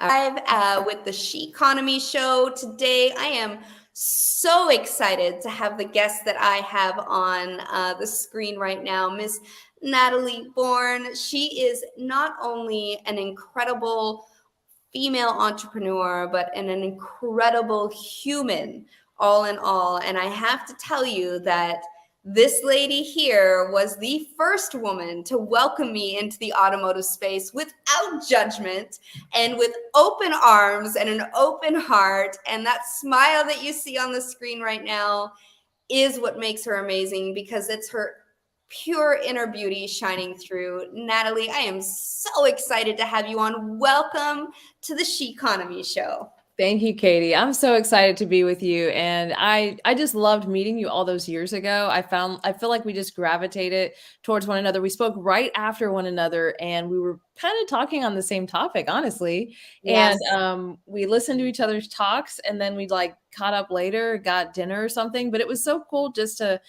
Live with the SHEconomy Show. Today, I am so excited to have the guest that I have on the screen right now, Miss Natalie Bourne. She is not only an incredible female entrepreneur, but an incredible human, all in all. And I have to tell you that this lady here was the first woman to welcome me into the automotive space without judgment and with open arms and an open heart. And that smile that you see on the screen right now is what makes her amazing, because it's her pure inner beauty shining through. Natalie, I am so excited to have you on. Welcome to the SHEconomy Show. Thank you, Katie. I'm so excited to be with you. And I just loved meeting you all those years ago. I feel like we just gravitated towards one another. We spoke right after one another and we were kind of talking on the same topic, honestly. Yes. And we listened to each other's talks and then we like caught up later, got dinner or something. But it was so cool just to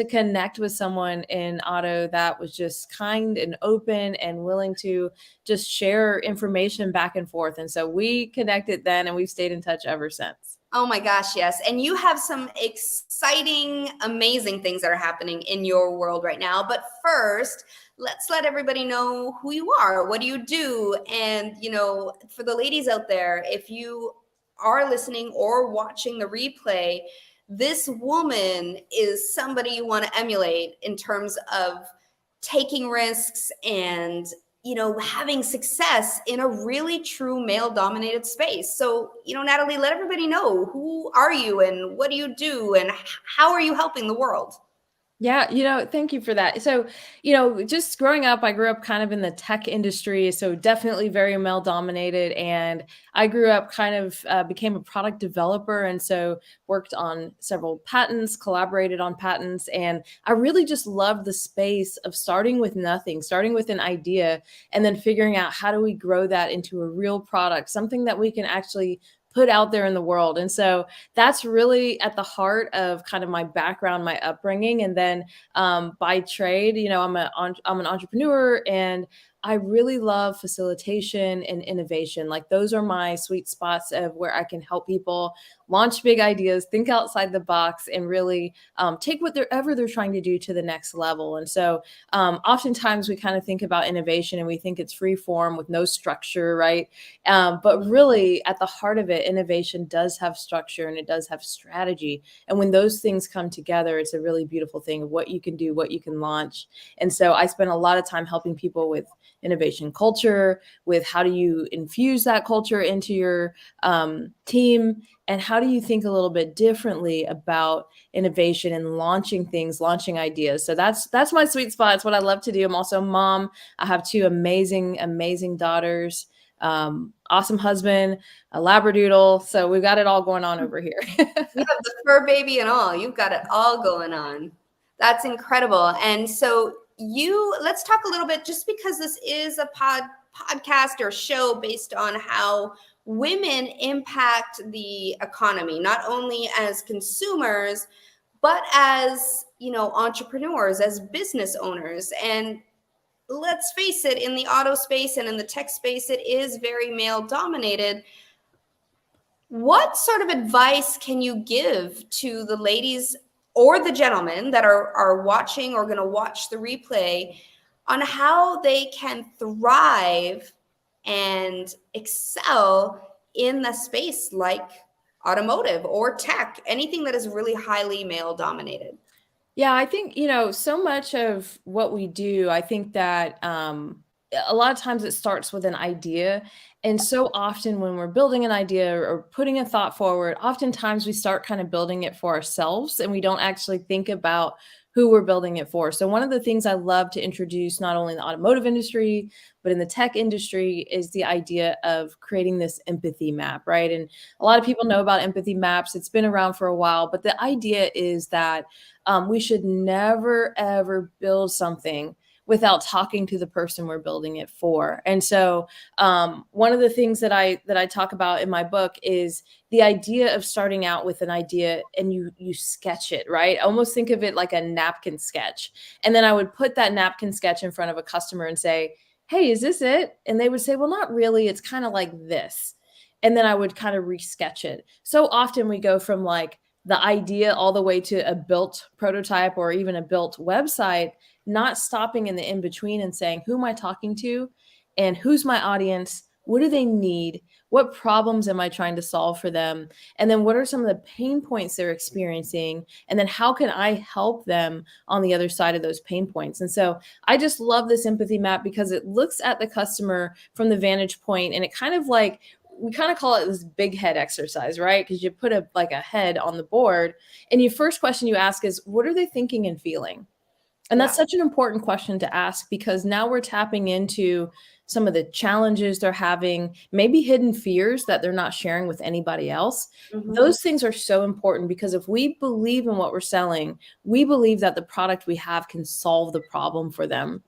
connect with someone in auto that was just kind and open and willing to just share information back and forth. And so we connected then and we've stayed in touch ever since. Oh my gosh, yes. And you have some exciting, amazing things that are happening in your world right now. But first, let's let everybody know who you are. What do you do? And, for the ladies out there, if you are listening or watching the replay, this woman is somebody you want to emulate in terms of taking risks and having success in a really true male dominated space. So, Natalie, let everybody know, who are you and what do you do and how are you helping the world? Yeah, thank you for that. So, just growing up, I grew up kind of in the tech industry, so definitely very male dominated. And I grew up kind of became a product developer, and so worked on several patents, collaborated on patents, and I really just loved the space of starting with nothing, starting with an idea, and then figuring out how do we grow that into a real product, something that we can actually put out there in the world. And so that's really at the heart of kind of my background, my upbringing. And then by trade, I'm an entrepreneur and I really love facilitation and innovation. Like those are my sweet spots of where I can help people launch big ideas, think outside the box, and really take whatever they're trying to do to the next level. And so oftentimes we kind of think about innovation and we think it's free form with no structure, right? But really at the heart of it, innovation does have structure and it does have strategy. And when those things come together, it's a really beautiful thing of what you can do, what you can launch. And so I spend a lot of time helping people with innovation culture, with how do you infuse that culture into your team, and how do you think a little bit differently about innovation and launching things, launching ideas. So that's my sweet spot. It's what I love to do. I'm also a mom. I have two amazing daughters, awesome husband, a labradoodle. So we've got it all going on over here. You have the fur baby and all. You've got it all going on. That's incredible. And so let's talk a little bit, just because this is a podcast or show based on how women impact the economy, not only as consumers, but as, entrepreneurs, as business owners. And let's face it, in the auto space and in the tech space, it is very male dominated. What sort of advice can you give to the ladies or the gentlemen that are watching or going to watch the replay on how they can thrive and excel in the space like automotive or tech, anything that is really highly male dominated? Yeah, I think, so much of what we do, I think that a lot of times it starts with an idea. And so often when we're building an idea or putting a thought forward, oftentimes we start kind of building it for ourselves and we don't actually think about who we're building it for. So one of the things I love to introduce, not only in the automotive industry, but in the tech industry, is the idea of creating this empathy map, right? And a lot of people know about empathy maps. It's been around for a while, but the idea is that we should never, ever build something without talking to the person we're building it for. And so one of the things that I talk about in my book is the idea of starting out with an idea and you sketch it, right? Almost think of it like a napkin sketch. And then I would put that napkin sketch in front of a customer and say, hey, is this it? And they would say, well, not really. It's kind of like this. and then I would kind of resketch it. So often we go from like the idea all the way to a built prototype or even a built website, not stopping in the in between and saying, who am I talking to and who's my audience? What do they need? What problems am I trying to solve for them? And then what are some of the pain points they're experiencing? And then how can I help them on the other side of those pain points? And so I just love this empathy map because it looks at the customer from the vantage point, and it kind of like, we kind of call it this big head exercise, right? Because you put a head on the board, and your first question you ask is, what are they thinking and feeling? And that's such an important question to ask, because now we're tapping into some of the challenges they're having, maybe hidden fears that they're not sharing with anybody else. Mm-hmm. Those things are so important, because if we believe in what we're selling, we believe that the product we have can solve the problem for them.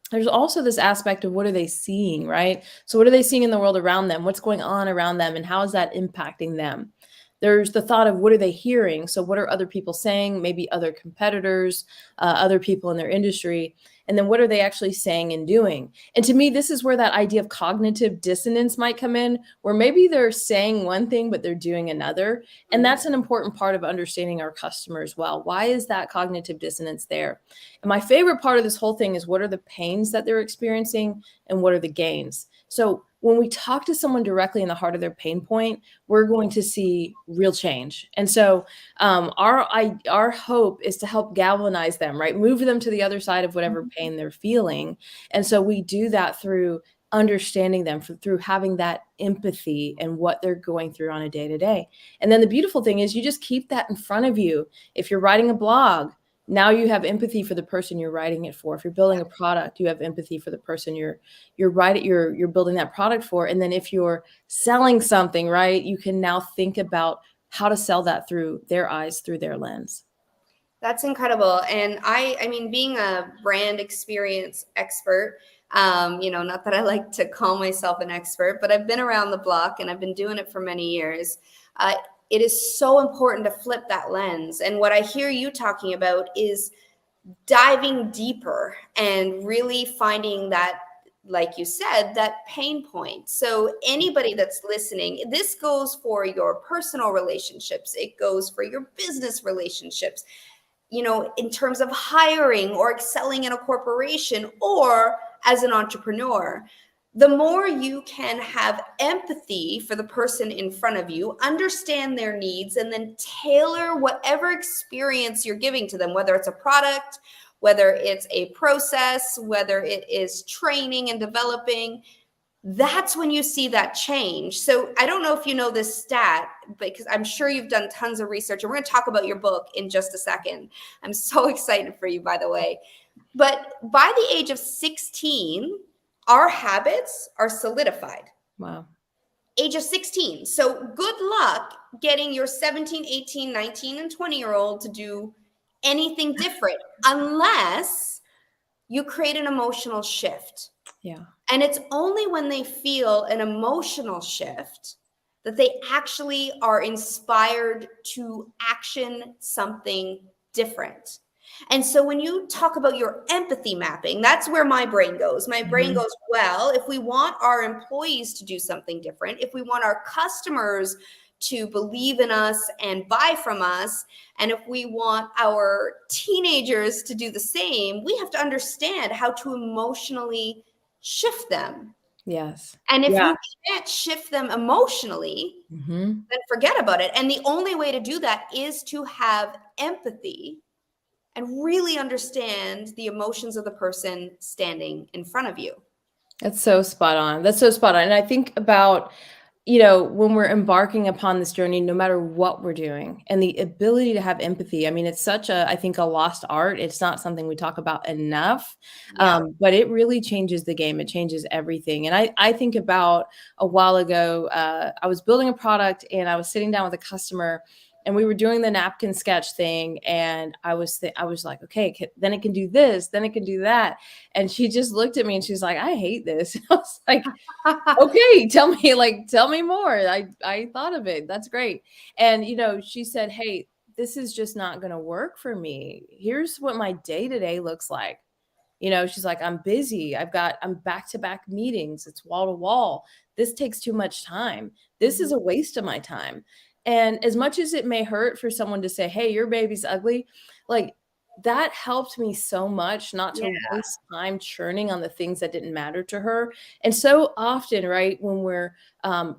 There's also this aspect of what are they seeing, right? So what are they seeing in the world around them? What's going on around them, and how is that impacting them? There's the thought of what are they hearing? So what are other people saying? Maybe other competitors, other people in their industry. And then what are they actually saying and doing? And to me, this is where that idea of cognitive dissonance might come in, where maybe they're saying one thing, but they're doing another. And that's an important part of understanding our customer as well. Why is that cognitive dissonance there? And my favorite part of this whole thing is, what are the pains that they're experiencing and what are the gains? So when we talk to someone directly in the heart of their pain point, we're going to see real change. And so our hope is to help galvanize them, right? Move them to the other side of whatever pain they're feeling. And so we do that through understanding them, through having that empathy and what they're going through on a day-to-day. And then the beautiful thing is, you just keep that in front of you. If you're writing a blog, now you have empathy for the person you're writing it for. If you're building a product, you have empathy for the person you're building that product for. And then if you're selling something, right, you can now think about how to sell that through their eyes, through their lens. That's incredible. And I mean, being a brand experience expert, not that I like to call myself an expert, but I've been around the block and I've been doing it for many years. It is so important to flip that lens. And what I hear you talking about is diving deeper and really finding that, like you said, that pain point. So anybody that's listening, this goes for your personal relationships. It goes for your business relationships, in terms of hiring or excelling in a corporation or as an entrepreneur. The more you can have empathy for the person in front of you, understand their needs, and then tailor whatever experience you're giving to them, whether it's a product, whether it's a process, whether it is training and developing, that's when you see that change. So I don't know if you know this stat, because I'm sure you've done tons of research, and we're going to talk about your book in just a second. I'm so excited for you, by the way. But by the age of 16, our habits are solidified. Wow. Age of 16. So good luck getting your 17, 18, 19, and 20-year-old to do anything different unless you create an emotional shift. Yeah. And it's only when they feel an emotional shift that they actually are inspired to action something different. And so when you talk about your empathy mapping, that's where my brain goes. My brain goes, well, if we want our employees to do something different, if we want our customers to believe in us and buy from us, and if we want our teenagers to do the same, we have to understand how to emotionally shift them. Yes. And if you can't shift them emotionally, then forget about it. And the only way to do that is to have empathy and really understand the emotions of the person standing in front of you. That's so spot on. That's so spot on. And I think about, when we're embarking upon this journey, no matter what we're doing, and the ability to have empathy. I mean, it's such I think, a lost art. It's not something we talk about enough, but it really changes the game. It changes everything. And I think about a while ago, I was building a product and I was sitting down with a customer, and we were doing the napkin sketch thing. And I was like, okay, then it can do this, then it can do that. And she just looked at me and she's like, I hate this. I was like, okay, tell me more. I thought of it. That's great. And, she said, hey, this is just not going to work for me. Here's what my day-to-day looks like. She's like, I'm busy. I'm back-to-back meetings. It's wall to wall. This takes too much time. This is a waste of my time. And as much as it may hurt for someone to say, hey, your baby's ugly, like that helped me so much not Yeah. to waste time churning on the things that didn't matter to her. And so often, right, when we're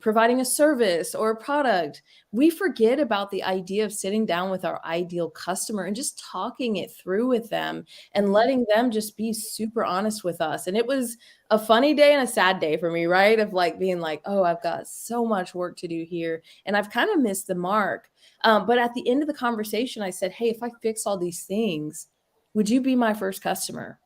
providing a service or a product, we forget about the idea of sitting down with our ideal customer and just talking it through with them and letting them just be super honest with us. And it was a funny day and a sad day for me, right? Of like being like, oh, I've got so much work to do here and I've kind of missed the mark. But at the end of the conversation, I said, hey, if I fix all these things, would you be my first customer?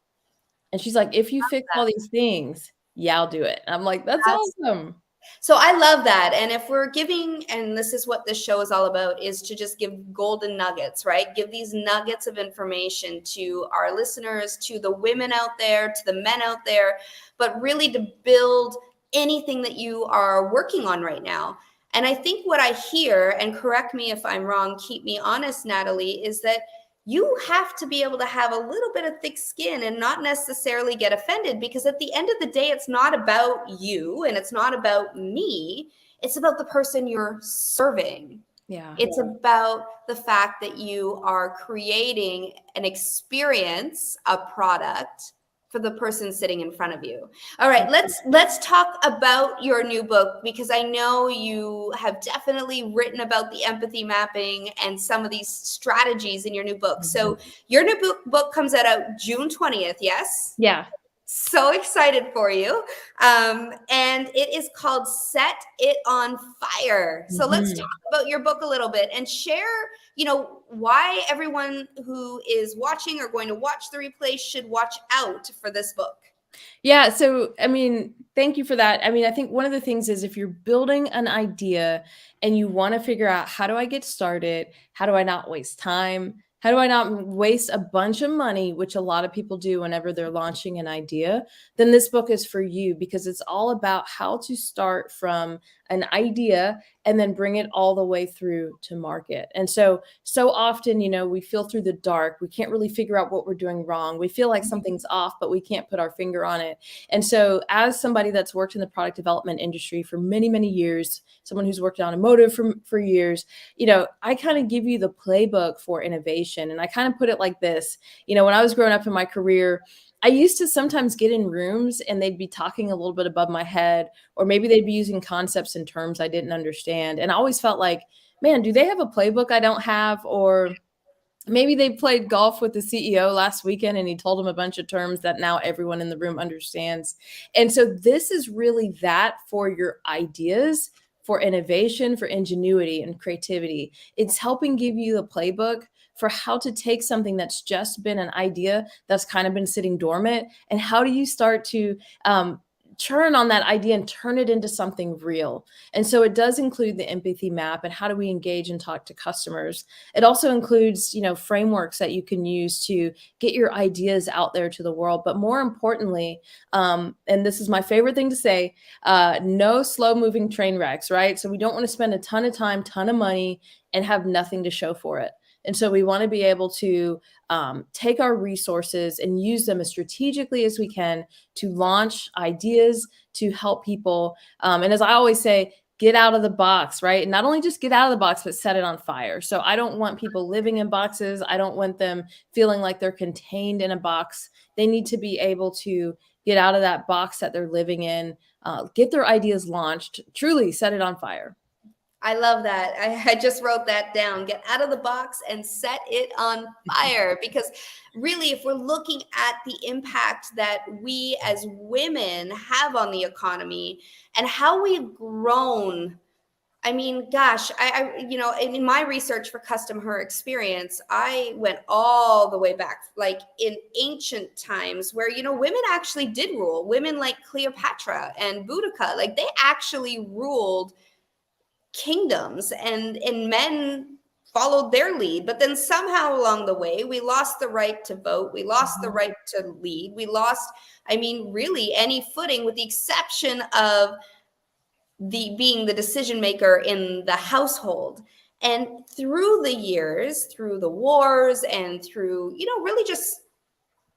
And she's like, if you fix all these things, yeah, I'll do it. I'm like, that's awesome. So I love that. And if we're giving, and this is what this show is all about, is to just give golden nuggets, right? Give these nuggets of information to our listeners, to the women out there, to the men out there, but really to build anything that you are working on right now. And I think what I hear, and correct me if I'm wrong, keep me honest, Natalie, is that you have to be able to have a little bit of thick skin and not necessarily get offended, because at the end of the day, it's not about you and it's not about me. It's about the person you're serving. Yeah. It's about the fact that you are creating an experience, a product for the person sitting in front of you. All right, let's talk about your new book, because I know you have definitely written about the empathy mapping and some of these strategies in your new book. So your new book comes out June 20th, yes? Yeah. So excited for you. And it is called Set It on Fire. So let's talk about your book a little bit and share, why everyone who is watching or going to watch the replay should watch out for this book. Yeah. So, I mean, thank you for that. I mean, I think one of the things is if you're building an idea and you want to figure out, how do I get started? How do I not waste time? How do I not waste a bunch of money, which a lot of people do whenever they're launching an idea? Then this book is for you, because it's all about how to start from an idea and then bring it all the way through to market. And so often, we feel through the dark. We can't really figure out what we're doing wrong. We feel like something's off, but we can't put our finger on it. And so as somebody that's worked in the product development industry for many, many years, someone who's worked in automotive for years, I kind of give you the playbook for innovation. And I kind of put it like this, when I was growing up in my career, I used to sometimes get in rooms and they'd be talking a little bit above my head, or maybe they'd be using concepts and terms I didn't understand. And I always felt like, man, do they have a playbook I don't have? Or maybe they played golf with the CEO last weekend and he told them a bunch of terms that now everyone in the room understands. And so this is really that for your ideas, for innovation, for ingenuity and creativity. It's helping give you the playbook for how to take something that's just been an idea that's kind of been sitting dormant, and how do you start to churn on that idea and turn it into something real. And so it does include the empathy map and how do we engage and talk to customers. It also includes, frameworks that you can use to get your ideas out there to the world. But more importantly, and this is my favorite thing to say, no slow moving train wrecks, right? So we don't want to spend a ton of time, ton of money and have nothing to show for it. And so we want to be able to take our resources and use them as strategically as we can to launch ideas, to help people. And as I always say, get out of the box, right? And not only just get out of the box, but set it on fire. So I don't want people living in boxes. I don't want them feeling like they're contained in a box. They need to be able to get out of that box that they're living in, get their ideas launched, truly set it on fire. I love that. I just wrote that down. Get out of the box and set it on fire. Because really, if we're looking at the impact that we as women have on the economy and how we've grown, I mean, gosh, in my research for Custom Her Experience, I went all the way back, like in ancient times where, women actually did rule. Women like Cleopatra and Boudica, like they actually ruled kingdoms, and men followed their lead. But then somehow along the way, we lost the right to vote. We lost the right to lead. We lost, really any footing, with the exception of being the decision maker in the household. And through the years, through the wars and through, really just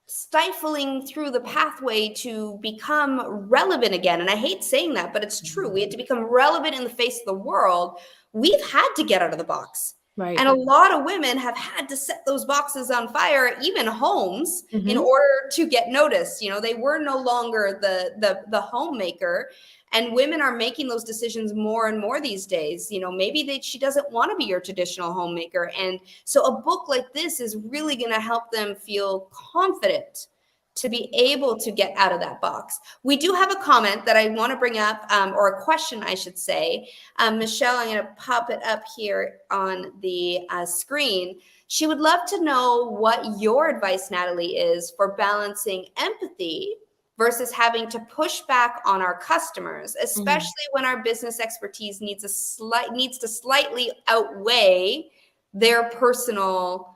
stifling through the pathway to become relevant again. And I hate saying that, but it's true. We had to become relevant in the face of the world. We've had to get out of the box. Right. And a lot of women have had to set those boxes on fire, even homes, in order to get noticed. You know, they were no longer the homemaker. And women are making those decisions more and more these days. You know, maybe she doesn't want to be your traditional homemaker. And so a book like this is really going to help them feel confident to be able to get out of that box. We do have a comment that I want to bring up, or a question, I should say. Michelle, I'm going to pop it up here on the screen. She would love to know what your advice, Natalie, is for balancing empathy versus having to push back on our customers, especially when our business expertise needs to slightly outweigh their personal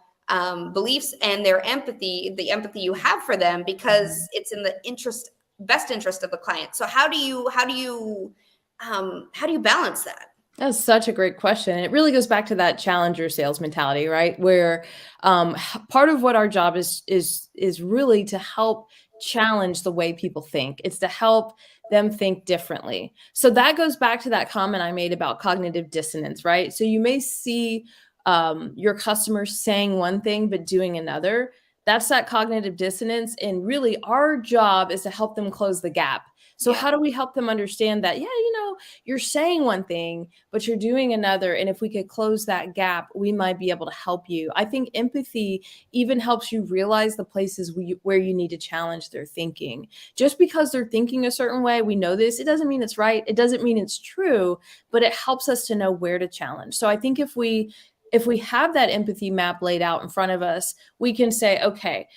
beliefs and their empathy, the empathy you have for them, because it's in the best interest of the client. So how do you balance that? That's such a great question. And it really goes back to that challenger sales mentality, right? Where part of what our job is really to help challenge the way people think. It's to help them think differently. So that goes back to that comment I made about cognitive dissonance, right? So you may see your customers saying one thing but doing another. That's that cognitive dissonance. And really our job is to help them close the gap. So how do we help them understand that, you're saying one thing, but you're doing another. And if we could close that gap, we might be able to help you. I think empathy even helps you realize the places where you need to challenge their thinking. Just because they're thinking a certain way, we know this, it doesn't mean it's right. It doesn't mean it's true, but it helps us to know where to challenge. So I think if we have that empathy map laid out in front of us, we can say, okay,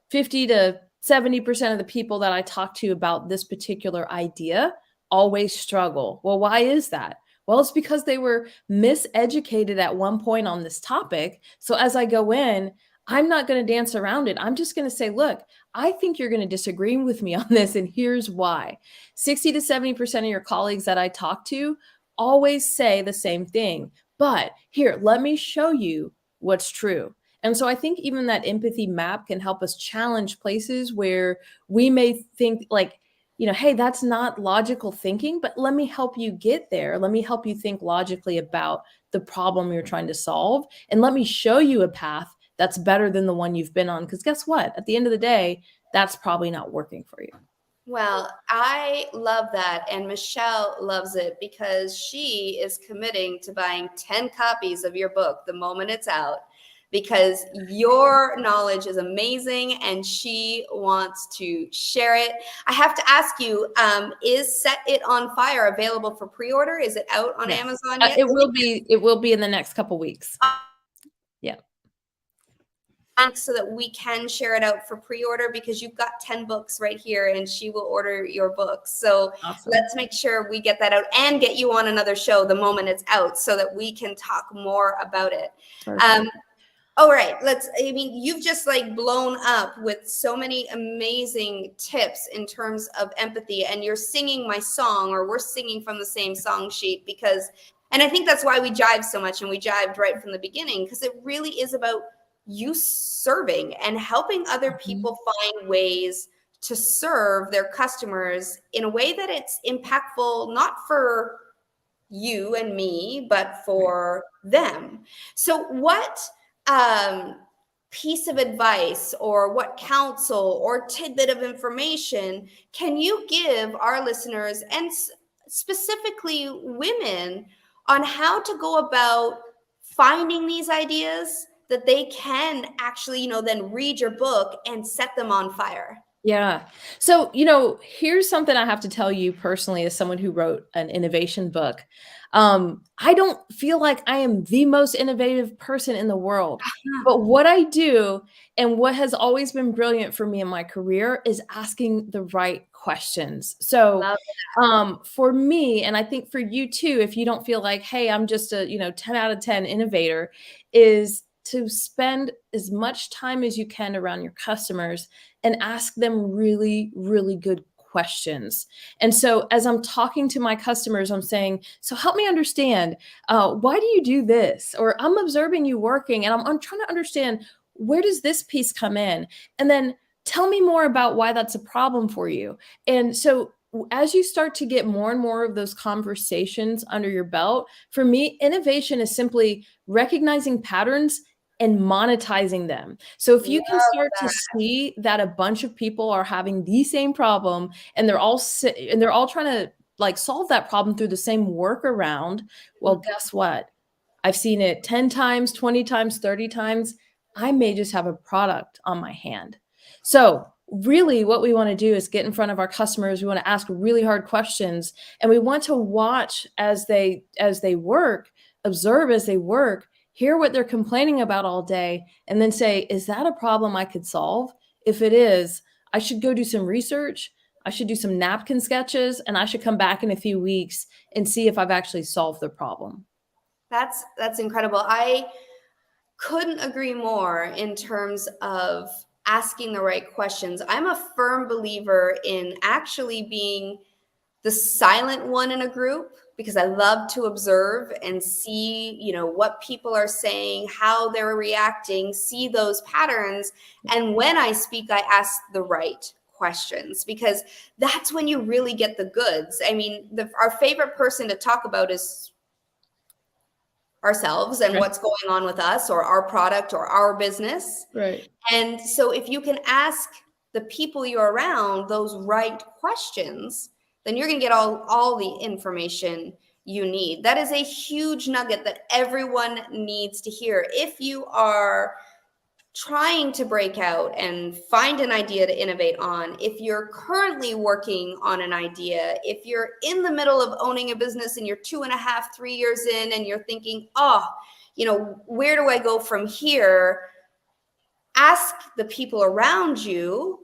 50 to 70% of the people that I talk to about this particular idea always struggle. Well, why is that? Well, it's because they were miseducated at one point on this topic. So as I go in, I'm not going to dance around it. I'm just going to say, look, I think you're going to disagree with me on this, and here's why. 60 to 70% of your colleagues that I talk to always say the same thing. But here, let me show you what's true. And so I think even that empathy map can help us challenge places where we may think like, hey, that's not logical thinking, but let me help you get there. Let me help you think logically about the problem you're trying to solve. And let me show you a path that's better than the one you've been on. Because guess what? At the end of the day, that's probably not working for you. Well, I love that. And Michelle loves it because she is committing to buying 10 copies of your book the moment it's out, because your knowledge is amazing and she wants to share it. I have to ask you, is Set It on Fire available for pre-order? Is it out on Amazon yet? It will be in the next couple weeks. Yeah. So that we can share it out for pre-order, because you've got 10 books right here and she will order your books. So awesome. Let's make sure we get that out and get you on another show the moment it's out so that we can talk more about it. All right, you've just like blown up with so many amazing tips in terms of empathy, and you're singing my song, or we're singing from the same song sheet, and I think that's why we jive so much, and we jived right from the beginning, because it really is about you serving and helping other people find ways to serve their customers in a way that it's impactful, not for you and me, but for them. So what piece of advice or what counsel or tidbit of information can you give our listeners, and specifically women, on how to go about finding these ideas that they can actually, then read your book and set them on fire? Yeah. So, here's something I have to tell you personally as someone who wrote an innovation book. I don't feel like I am the most innovative person in the world, but what I do and what has always been brilliant for me in my career is asking the right questions. So, for me, and I think for you too, if you don't feel like, hey, I'm just a, 10 out of 10 innovator, is to spend as much time as you can around your customers and ask them really, really good questions. And so as I'm talking to my customers, I'm saying, so help me understand, why do you do this? Or I'm observing you working and I'm trying to understand, where does this piece come in? And then Tell me more about why that's a problem for you. And so as you start to get more and more of those conversations under your belt, for me, innovation is simply recognizing patterns and monetizing them. So if you can Love start to that. see that a bunch of people are having the same problem and they're all trying to like solve that problem through the same workaround, well, guess what? I've seen it 10 times, 20 times, 30 times. I may just have a product on my hand. So, really, what we want to do is get in front of our customers. We want to ask really hard questions, and we want to watch as they work, observe as they work, hear what they're complaining about all day, and then say, "Is that a problem I could solve? If it is, I should go do some research. I should do some napkin sketches, and I should come back in a few weeks and see if I've actually solved the problem." That's incredible. I couldn't agree more in terms of asking the right questions. I'm a firm believer in actually being the silent one in a group because I love to observe and see, what people are saying, how they're reacting, see those patterns. And when I speak, I ask the right questions because that's when you really get the goods. I mean, our favorite person to talk about is ourselves and Right. what's going on with us or our product or our business. Right. And so if you can ask the people you're around those right questions, then you're going to get all the information you need. That is a huge nugget that everyone needs to hear. If you are trying to break out and find an idea to innovate on, if you're currently working on an idea, if you're in the middle of owning a business and you're 2.5, 3 years in and you're thinking, where do I go from here? Ask the people around you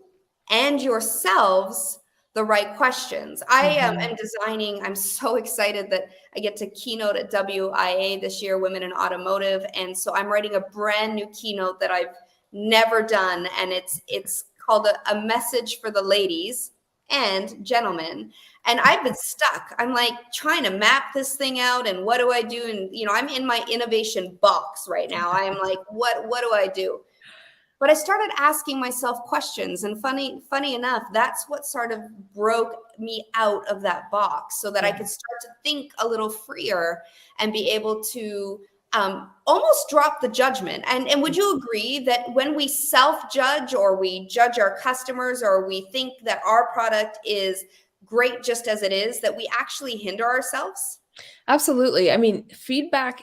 and yourselves the right questions. I am designing, I'm so excited that I get to keynote at WIA this year, Women in Automotive. And so I'm writing a brand new keynote that I've never done. And it's called a message for the ladies and gentlemen. And I've been stuck. I'm like trying to map this thing out and what do I do? And, I'm in my innovation box right now. I'm like, what do I do? But I started asking myself questions, and funny enough, that's what sort of broke me out of that box so that I could start to think a little freer and be able to almost drop the judgment. And would you agree that when we self-judge or we judge our customers or we think that our product is great just as it is, that we actually hinder ourselves? Absolutely. I mean, feedback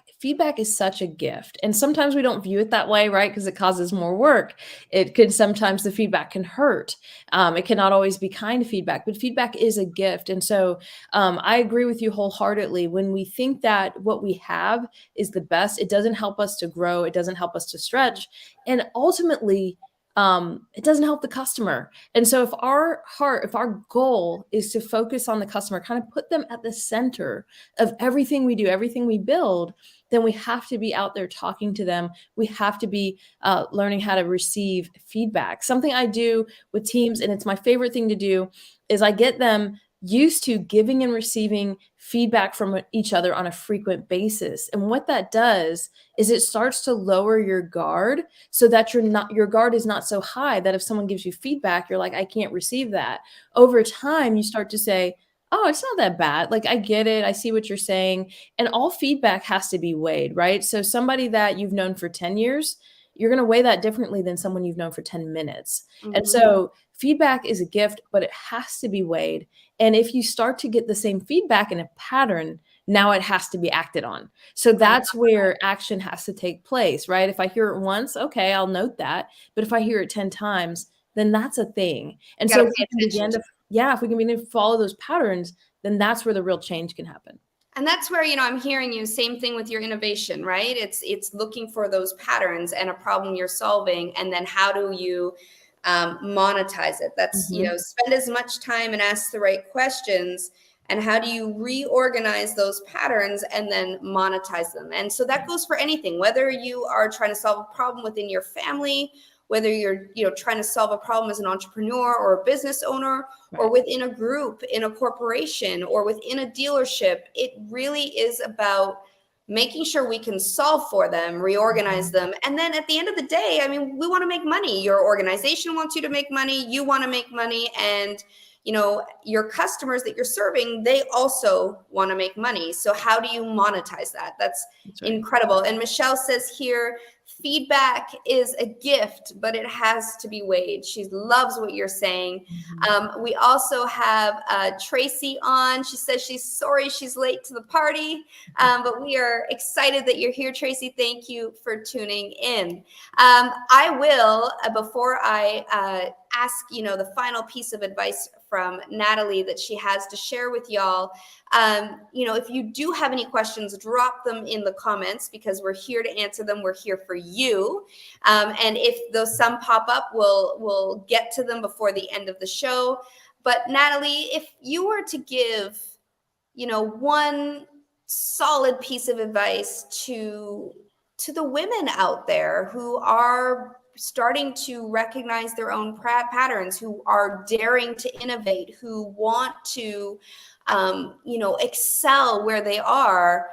is such a gift. And sometimes we don't view it that way, right? Because it causes more work. It could sometimes the feedback can hurt. It cannot always be kind feedback, but feedback is a gift. And so I agree with you wholeheartedly. When we think that what we have is the best, it doesn't help us to grow, it doesn't help us to stretch. And ultimately, it doesn't help the customer. And so if our goal is to focus on the customer, kind of put them at the center of everything we do, everything we build, then we have to be out there talking to them. We have to be learning how to receive feedback. Something I do with teams, and it's my favorite thing to do, is I get them used to giving and receiving feedback from each other on a frequent basis. And what that does is it starts to lower your guard so that your guard is not so high that if someone gives you feedback, you're like, I can't receive that. Over time, you start to say, oh, it's not that bad. Like, I get it. I see what you're saying. And all feedback has to be weighed, right? So somebody that you've known for 10 years, you're going to weigh that differently than someone you've known for 10 minutes. Mm-hmm. And so feedback is a gift, but it has to be weighed. And if you start to get the same feedback in a pattern, now it has to be acted on. So that's where action has to take place, right? If I hear it once, okay, I'll note that. But if I hear it 10 times, then that's a thing. And so if we can begin to follow those patterns, then that's where the real change can happen. And that's where, I'm hearing you, same thing with your innovation, right? It's looking for those patterns and a problem you're solving. And then how do you monetize it? That's, spend as much time and ask the right questions. And how do you reorganize those patterns and then monetize them? And so that goes for anything, whether you are trying to solve a problem within your family, whether you're trying to solve a problem as an entrepreneur or a business owner, or within a group, in a corporation, or within a dealership. It really is about making sure we can solve for them, reorganize them. And then at the end of the day, I mean, we want to make money. Your organization wants you to make money. You want to make money. And, you know, your customers that you're serving, they also want to make money. So how do you monetize that? That's right. Incredible. And Michelle says here, feedback is a gift, but it has to be weighed. She loves what you're saying. We also have Tracy on. She says she's sorry she's late to the party, but we are excited that you're here, Tracy. Thank you for tuning in. I will, before I ask, you know, the final piece of advice from Natalie that she has to share with y'all. You know, if you do have any questions, drop them in the comments because we're here to answer them. We're here for you. And if those some pop up, we'll get to them before the end of the show. But Natalie, if you were to give, you know, one solid piece of advice to the women out there who are starting to recognize their own patterns, who are daring to innovate, who want to, you know, excel where they are,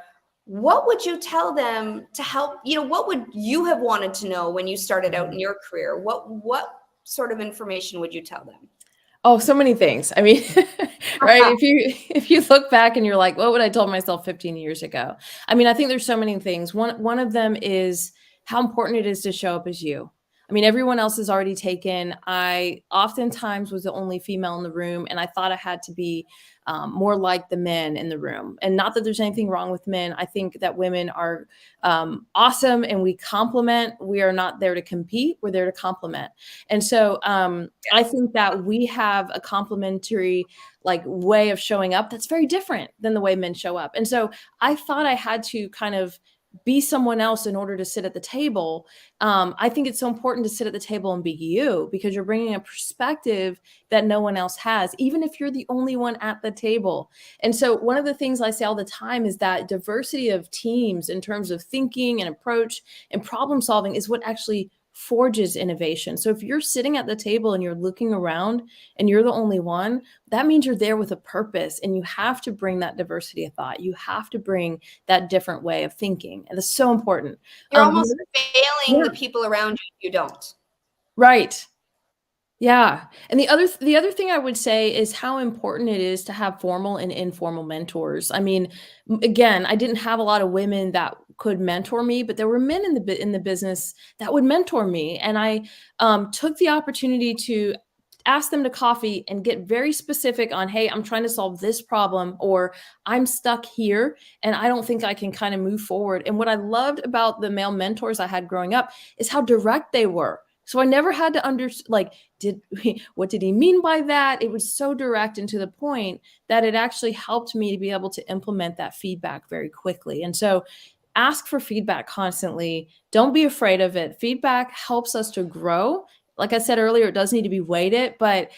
what would you tell them to help? You know, what would you have wanted to know when you started out in your career? What sort of information would you tell them? Oh, so many things. I mean, right. If you look back and you're like, what would I told myself 15 years ago? I mean, I think there's so many things. One of them is how important it is to show up as you. I mean, everyone else is already taken. I oftentimes was the only female in the room, and I thought I had to be more like the men in the room. And not that there's anything wrong with men. I think that women are awesome and we complement. We are not there to compete. We're there to complement. And so I think that we have a complementary like way of showing up that's very different than the way men show up. And so I thought I had to kind of be someone else in order to sit at the table. I think it's so important to sit at the table and be you because you're bringing a perspective that no one else has, even if you're the only one at the table. And so one of the things I say all the time is that diversity of teams in terms of thinking and approach and problem solving is what actually forges innovation. So if you're sitting at the table and you're looking around and you're the only one, that means you're there with a purpose, and you have to bring that diversity of thought. You have to bring that different way of thinking. And it's so important. You're almost failing the people around you if you don't. Right. Yeah. And the other thing I would say is how important it is to have formal and informal mentors. I mean, again, I didn't have a lot of women that could mentor me, but there were men in the business that would mentor me. And I took the opportunity to ask them to coffee and get very specific on, hey, I'm trying to solve this problem, or I'm stuck here and I don't think I can kind of move forward. And what I loved about the male mentors I had growing up is how direct they were. So I never had to what did he mean by that? It was so direct and to the point that it actually helped me to be able to implement that feedback very quickly. And so ask for feedback constantly. Don't be afraid of it. Feedback helps us to grow. Like I said earlier, it does need to be weighted, but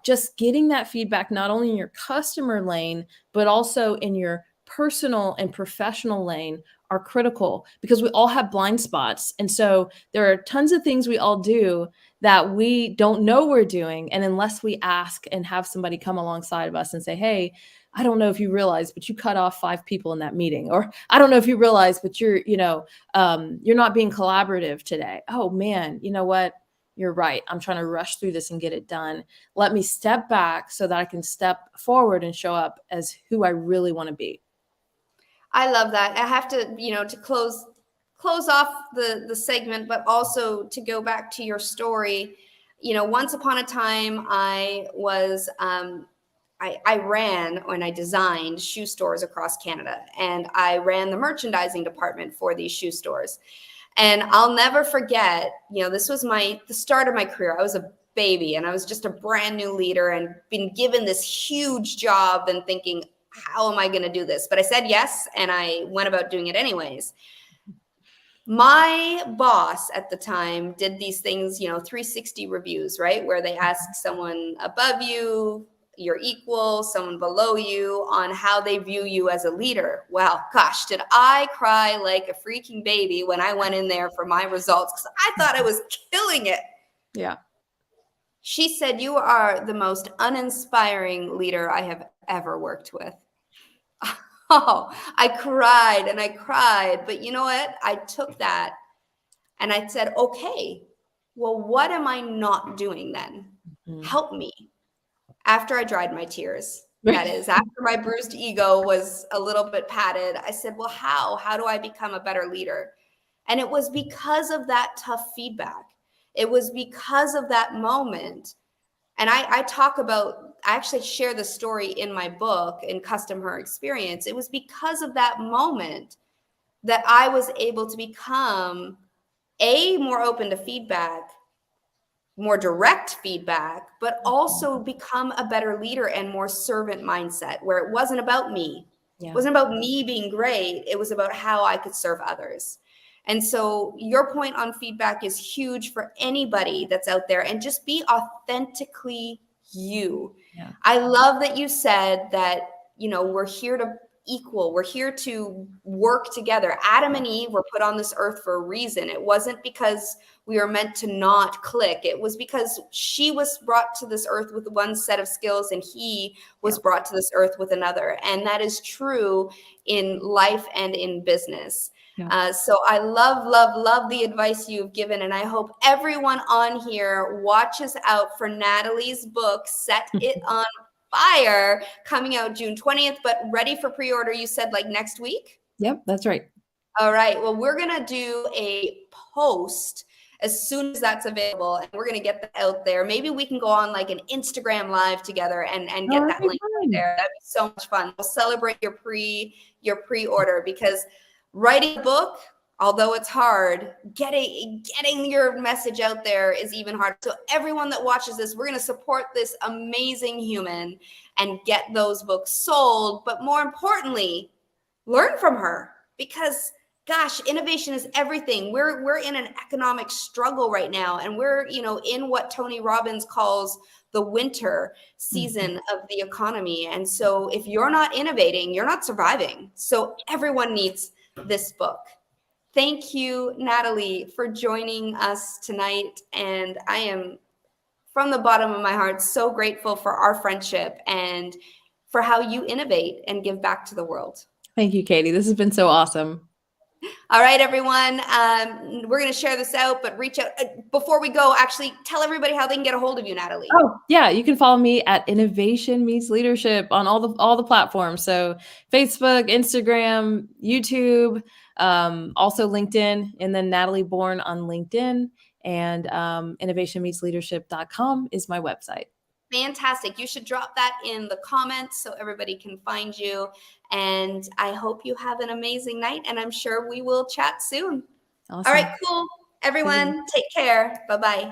just getting that feedback, not only in your customer lane, but also in your personal and professional lane are critical because we all have blind spots. And so there are tons of things we all do that we don't know we're doing. And unless we ask and have somebody come alongside of us and say, hey, I don't know if you realize, but you cut off 5 people in that meeting, or I don't know if you realize, but you're not being collaborative today. Oh man, you know what? You're right. I'm trying to rush through this and get it done. Let me step back so that I can step forward and show up as who I really want to be. I love that. I have to, to close off the segment, but also to go back to your story. Once upon a time, I was, I ran and I designed shoe stores across Canada, and I ran the merchandising department for these shoe stores. And I'll never forget, this was the start of my career. I was a baby and I was just a brand new leader and been given this huge job and thinking, how am I going to do this? But I said yes, and I went about doing it anyways. My boss at the time did these things, 360 reviews, right? Where they ask someone above you, your equal, someone below you on how they view you as a leader. Well, gosh, did I cry like a freaking baby when I went in there for my results, because I thought I was killing it. Yeah. She said, you are the most uninspiring leader I have ever worked with. Oh, I cried and I cried. But you know what? I took that and I said, okay, well, what am I not doing then? Mhm. Help me. After I dried my tears, that is, after my bruised ego was a little bit patted, I said, well, how? How do I become a better leader? And it was because of that tough feedback. It was because of that moment. And I talk about, I actually share the story in my book, in Custom Her Experience. It was because of that moment that I was able to become more open to feedback, more direct feedback, but also become a better leader and more servant mindset, where it wasn't about me. It Yeah. wasn't about me being great. It was about how I could serve others. And so your point on feedback is huge for anybody that's out there, and just be authentically you. Yeah. I love that you said that, we're here to equal. We're here to work together. Adam and Eve were put on this earth for a reason. It wasn't because we were meant to not click. It was because she was brought to this earth with one set of skills and he was brought to this earth with another. And that is true in life and in business. Yeah. So I love, love, love the advice you've given. And I hope everyone on here watches out for Natalie's book, Set It on Fire, coming out June 20th, but ready for pre-order, you said, like next week? Yep, that's right. All right. Well, we're going to do a post as soon as that's available, and we're going to get that out there. Maybe we can go on like an Instagram live together and get that link out there. That'd be so much fun. We'll celebrate your pre-order, because writing a book, although it's hard, getting your message out there is even harder. So everyone that watches this, we're going to support this amazing human and get those books sold. But more importantly, learn from her, because gosh, innovation is everything. We're in an economic struggle right now, and we're, in what Tony Robbins calls the winter season of the economy. And so if you're not innovating, you're not surviving. So everyone needs this book. Thank you, Natalie, for joining us tonight. And I am, from the bottom of my heart, so grateful for our friendship and for how you innovate and give back to the world. Thank you, Katie. This has been so awesome. All right, everyone. We're going to share this out, but reach out. Before we go, actually, tell everybody how they can get a hold of you, Natalie. Oh, yeah. You can follow me at Innovation Meets Leadership on all the platforms. So Facebook, Instagram, YouTube, also LinkedIn, and then Natalie Bourne on LinkedIn. And innovationmeetsleadership.com is my website. Fantastic. You should drop that in the comments so everybody can find you. And I hope you have an amazing night, and I'm sure we will chat soon. Awesome. All right, cool. Everyone, take care. Bye-bye.